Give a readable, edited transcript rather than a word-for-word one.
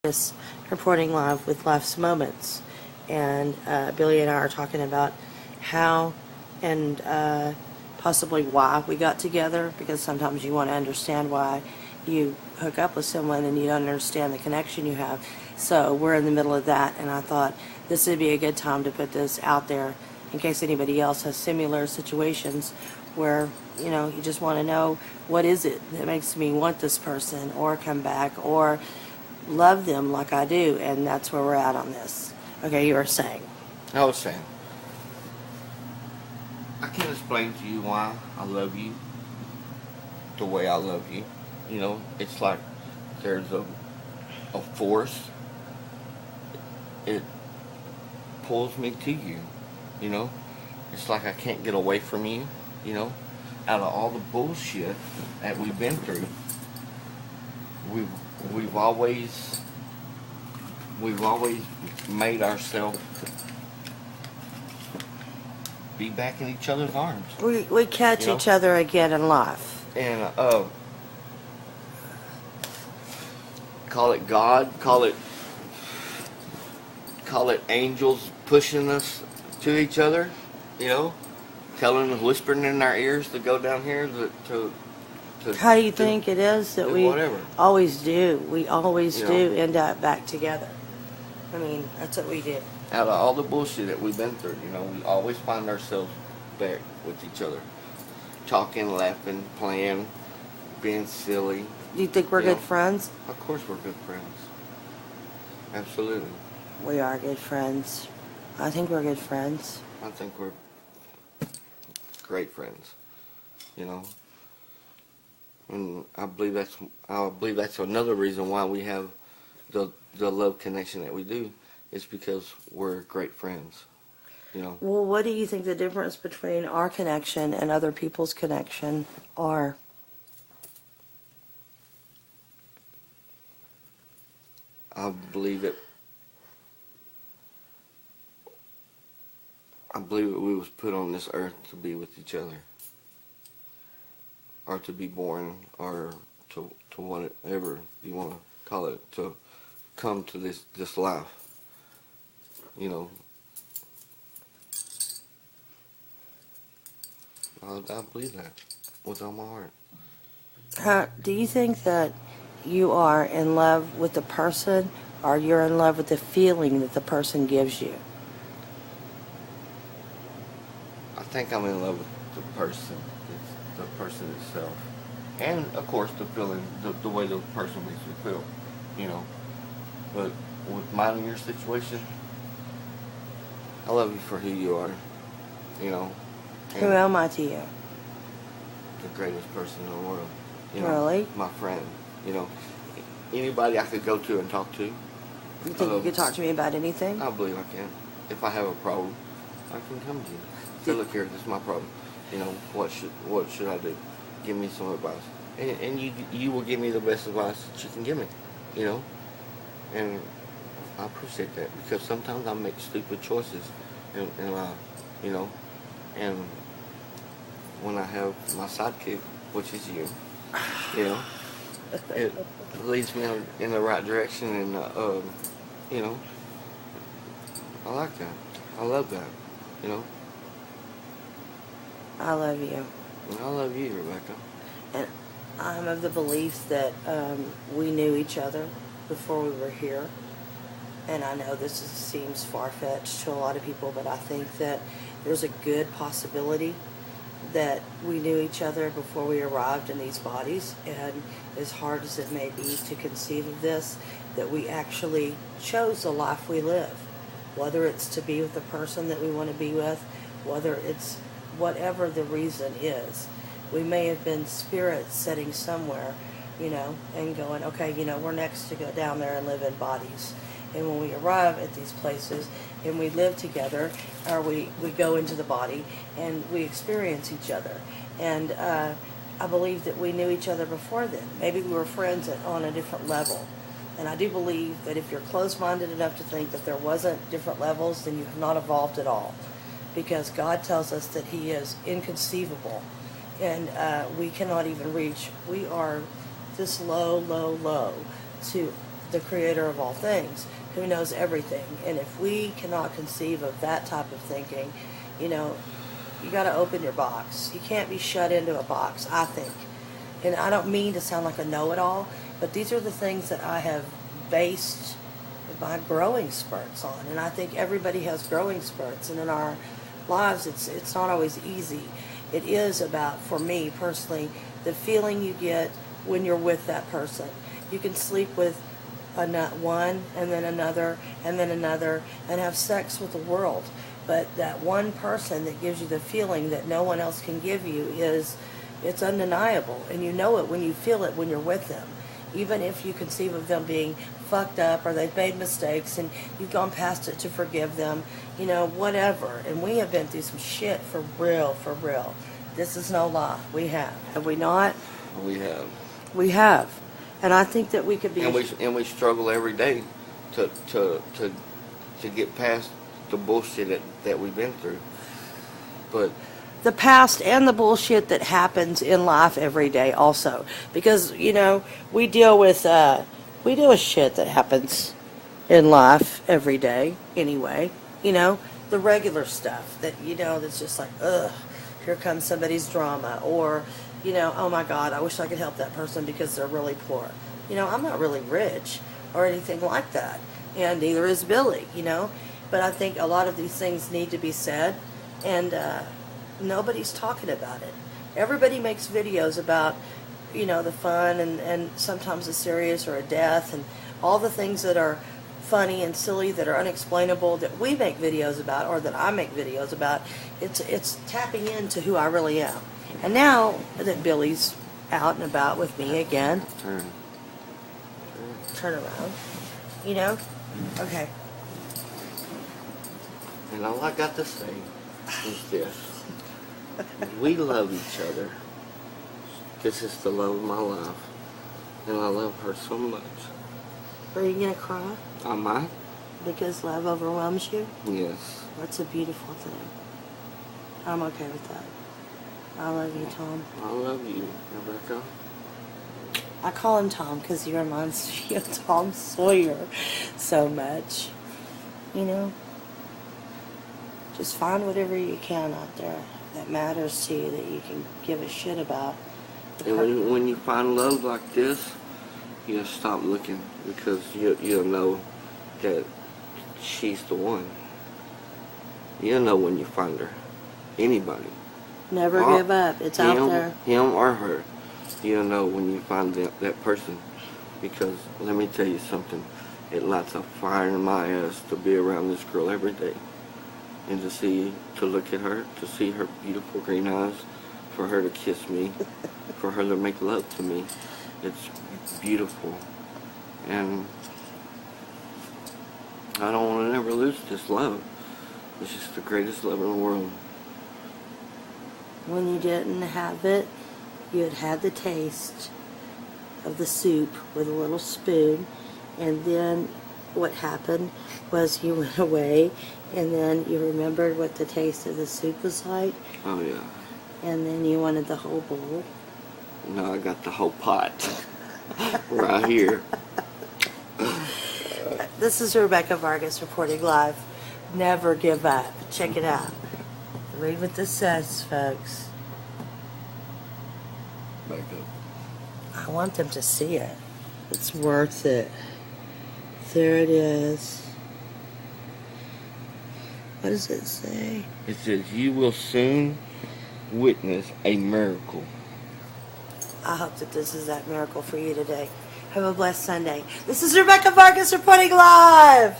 this reporting live with Life's Moments, and Billy and I are talking about how and possibly why we got together, because sometimes you want to understand why you hook up with someone and you don't understand the connection you have. So we're in the middle of that, and I thought this would be a good time to put this out there in case anybody else has similar situations where, you know, you just want to know, what is it that makes me want this person or come back or love them like I do, and that's where we're at on this. Okay, you were saying. I was saying, I can't explain to you why I love you the way I love you. You know, it's like there's a force. It pulls me to you. You know, it's like I can't get away from you. You know, out of all the bullshit that we've been through, we've always made ourselves be back in each other's arms. We catch each other again in life. And call it God, call it angels pushing us to each other, you know, telling us, whispering in our ears to go down here to How do you think it is that we whatever. always do? We always You do know? end up back together. I mean, that's what we do. Out of all the bullshit that we've been through, you know, we always find ourselves back with each other, talking, laughing, playing, being silly. Do you think we're You good know? friends? Of course we're good friends. Absolutely. We are good friends. I think we're good friends. I think we're great friends, you know. And I believe that's another reason why we have the love connection that we do, is because we're great friends, you know. Well, what do you think the difference between our connection and other people's connection are? I believe that we was put on this earth to be with each other, or to be born, or to whatever you want to call it, to come to this life, you know. I believe that with all my heart. Do you think that you are in love with the person, or you're in love with the feeling that the person gives you? I think I'm in love with the person itself, and of course the feeling, the way the person makes me feel, you know. But with mine and your situation, I love you for who you are, you know. Who am I to you? The greatest person in the world. You know, Really? my friend. You know, anybody I could go to and talk to. You think you could talk to me about anything? I believe I can. If I have a problem, I can come to you. Say, look here, this is my problem. You know, what should I do? Give me some advice. And you will give me the best advice that you can give me. You know? And I appreciate that, because sometimes I make stupid choices in life, you know. And when I have my sidekick, which is you know, it leads me in the right direction, and you know, I like that. I love that, you know. I love you. And I love you, Rebecca. And I'm of the belief that we knew each other before we were here. And I know seems far-fetched to a lot of people, but I think that there's a good possibility that we knew each other before we arrived in these bodies. And as hard as it may be to conceive of this, that we actually chose the life we live. Whether it's to be with the person that we want to be with, whether it's whatever the reason is. We may have been spirits sitting somewhere, you know, and going, okay, you know, we're next to go down there and live in bodies. And when we arrive at these places and we live together, or we go into the body and we experience each other. And I believe that we knew each other before then. Maybe we were friends on a different level. And I do believe that if you're closed-minded enough to think that there wasn't different levels, then you have not evolved at all. Because God tells us that He is inconceivable. And we cannot even reach. We are this low to the creator of all things, who knows everything. And if we cannot conceive of that type of thinking, you know, you got to open your box. You can't be shut into a box, I think. And I don't mean to sound like a know-it-all, but these are the things that I have based my growing spurts on. And I think everybody has growing spurts. And in our lives, it's not always easy. It is about, for me personally, the feeling you get when you're with that person. You can sleep with one, and then another, and then another, and have sex with the world. But that one person that gives you the feeling that no one else can give you it's undeniable. And you know it when you feel it when you're with them. Even if you conceive of them being fucked up or they've made mistakes and you've gone past it to forgive them, you know, whatever. And we have been through some shit for real, for real. This is no lie. We have. Have we not? We have. We have. And I think that we could be... And we struggle every day to get past the bullshit that we've been through. But the past and the bullshit that happens in life every day also. Because, you know, we deal with shit that happens in life every day anyway. You know, the regular stuff that, you know, that's just like, ugh, here comes somebody's drama. Or, you know, oh my God, I wish I could help that person because they're really poor. You know, I'm not really rich or anything like that. And neither is Billy, you know. But I think a lot of these things need to be said. And nobody's talking about it. Everybody makes videos about, you know, the fun and sometimes the serious or a death and all the things that are funny and silly that are unexplainable that we make videos about or that I make videos about. It's tapping into who I really am. And now that Billy's out and about with me again, turn around, you know, okay. And all I got to say is this. We love each other. This is the love of my life. And I love her so much. Are you going to cry? I might. Because love overwhelms you? Yes. That's a beautiful thing. I'm okay with that. I love you, Tom. I love you, Rebecca. I call him Tom because he reminds me of Tom Sawyer so much. You know? Just find whatever you can out there that matters to you, that you can give a shit about. And when you find love like this, you just stop looking because you'll know that she's the one. You'll know when you find her. Anybody. Never give up. It's out there. Him or her. You'll know when you find that person. Because let me tell you something. It lights a fire in my ass to be around this girl every day. And to look at her, to see her beautiful green eyes, for her to kiss me, for her to make love to me. It's beautiful. And I don't want to never lose this love. It's just the greatest love in the world. When you didn't have it, you had had the taste of the soup with a little spoon, and then what happened was you went away, and then you remembered what the taste of the soup was like. Oh, yeah. And then you wanted the whole bowl. No, I got the whole pot right here. This is Rebecca Vargas reporting live. Never give up. Check it out. Read what this says, folks. Back up. I want them to see it. It's worth it. There it is. What does it say? It says, you will soon witness a miracle. I hope that this is that miracle for you today. Have a blessed Sunday. This is Rebecca Vargas reporting live.